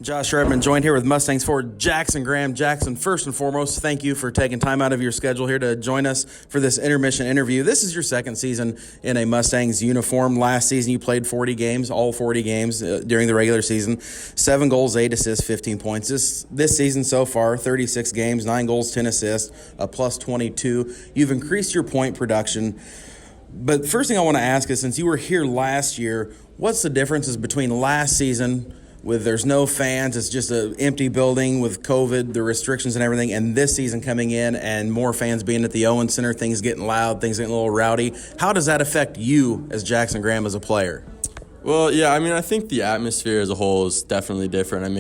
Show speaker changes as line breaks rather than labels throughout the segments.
Josh Redmond joined here with Mustangs forward Jackson Graham. Jackson, first and foremost, thank you for taking time out of your schedule here to join us for this intermission interview. This is your second season in a Mustangs uniform. Last season you played 40 games, all 40 games during the regular season. 7 goals, 8 assists, 15 points. This season so far, 36 games, 9 goals, 10 assists, a plus 22. You've increased your point production. But first thing I want to ask is, since you were here last year, what's the differences between last season with there's no fans, it's just an empty building with COVID, the restrictions and everything, and this season coming in and more fans being at the Owen Center, things getting loud, things getting a little rowdy? How does that affect you as Jackson Graham as a player?
Well, yeah, I think the atmosphere as a whole is definitely different.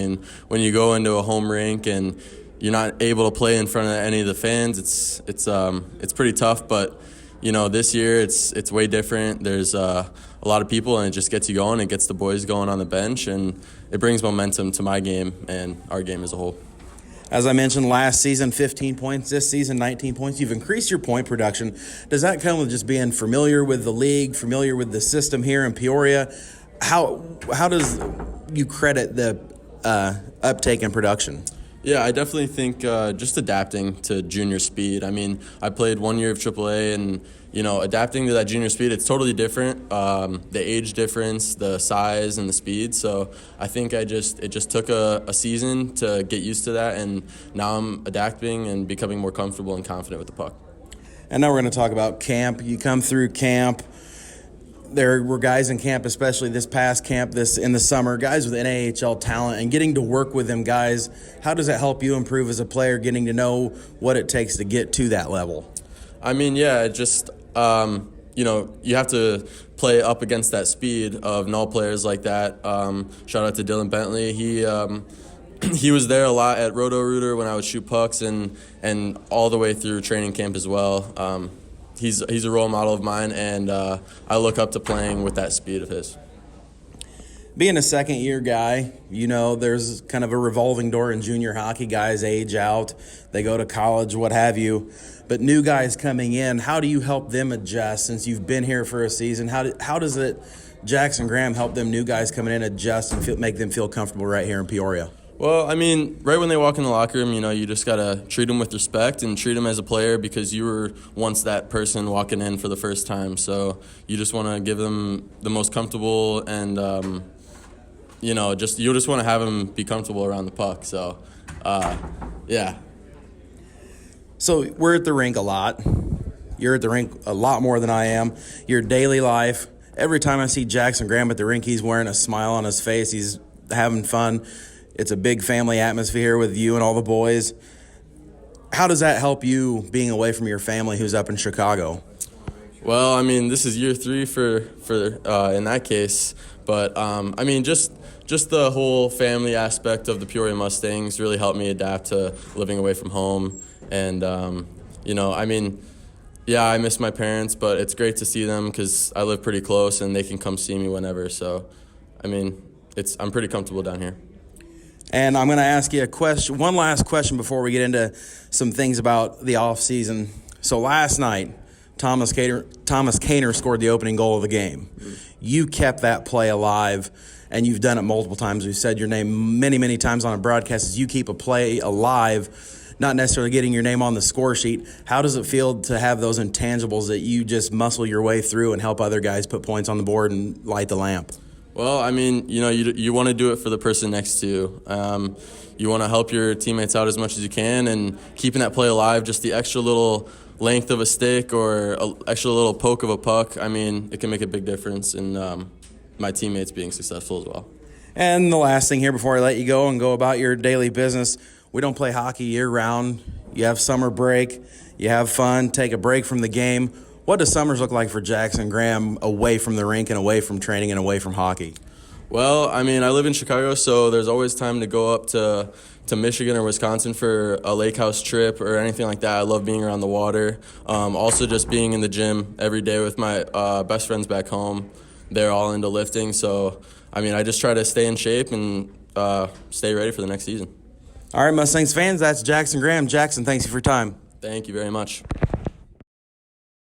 When you go into a home rink and you're not able to play in front of any of the fans, it's pretty tough, but this year it's way different. There's a lot of people, and it just gets you going. It gets the boys going on the bench, and it brings momentum to my game and our game as a whole.
As I mentioned, last season, 15 points. This season, 19 points. You've increased your point production. Does that come with just being familiar with the league, familiar with the system here in Peoria? How does you credit the uptake in production?
Yeah, I definitely think just adapting to junior speed. I played 1 year of AAA, and adapting to that junior speed, it's totally different. The age difference, the size, and the speed. So I think it just took a season to get used to that, and now I'm adapting and becoming more comfortable and confident with the puck.
And now we're going to talk about camp. You come through camp. There were guys in camp, especially this past camp, in the summer, guys with NAHL talent, and getting to work with them guys. How does that help you improve as a player, getting to know what it takes to get to that level?
You have to play up against that speed of null players like that. Shout out to Dylan Bentley. He was there a lot at Roto-Rooter when I would shoot pucks, and all the way through training camp as well. He's a role model of mine, and I look up to playing with that speed of his.
Being a second-year guy, there's kind of a revolving door in junior hockey. Guys age out, they go to college, what have you. But new guys coming in, how do you help them adjust since you've been here for a season? How does Jackson Graham help them new guys coming in adjust and make them feel comfortable right here in Peoria?
Well, right when they walk in the locker room, you just got to treat them with respect and treat them as a player, because you were once that person walking in for the first time. So you just want to give them the most comfortable, and, you just want to have them be comfortable around the puck. So, yeah.
So we're at the rink a lot. You're at the rink a lot more than I am. Your daily life, every time I see Jackson Graham at the rink, he's wearing a smile on his face. He's having fun. It's a big family atmosphere with you and all the boys. How does that help you being away from your family who's up in Chicago?
Well, this is year 3 for in that case. But, just the whole family aspect of the Peoria Mustangs really helped me adapt to living away from home. And, I miss my parents, but it's great to see them because I live pretty close and they can come see me whenever. So, I'm pretty comfortable down here.
And I'm going to ask you one last question before we get into some things about the off season. So last night, Thomas Kaner scored the opening goal of the game. You kept that play alive, and you've done it multiple times. We've said your name many, many times on a broadcast as you keep a play alive, not necessarily getting your name on the score sheet. How does it feel to have those intangibles that you just muscle your way through and help other guys put points on the board and light the lamp?
Well, you want to do it for the person next to you. You want to help your teammates out as much as you can, and keeping that play alive, just the extra little length of a stick or an extra little poke of a puck, it can make a big difference in my teammates being successful as well.
And the last thing here before I let you go and go about your daily business, we don't play hockey year-round. You have summer break. You have fun. Take a break from the game. What does summers look like for Jackson Graham away from the rink and away from training and away from hockey?
Well, I live in Chicago, so there's always time to go up to Michigan or Wisconsin for a lake house trip or anything like that. I love being around the water. Also just being in the gym every day with my best friends back home. They're all into lifting, so I just try to stay in shape and stay ready for the next season.
All right, Mustangs fans, that's Jackson Graham. Jackson, thanks for your time.
Thank you very much.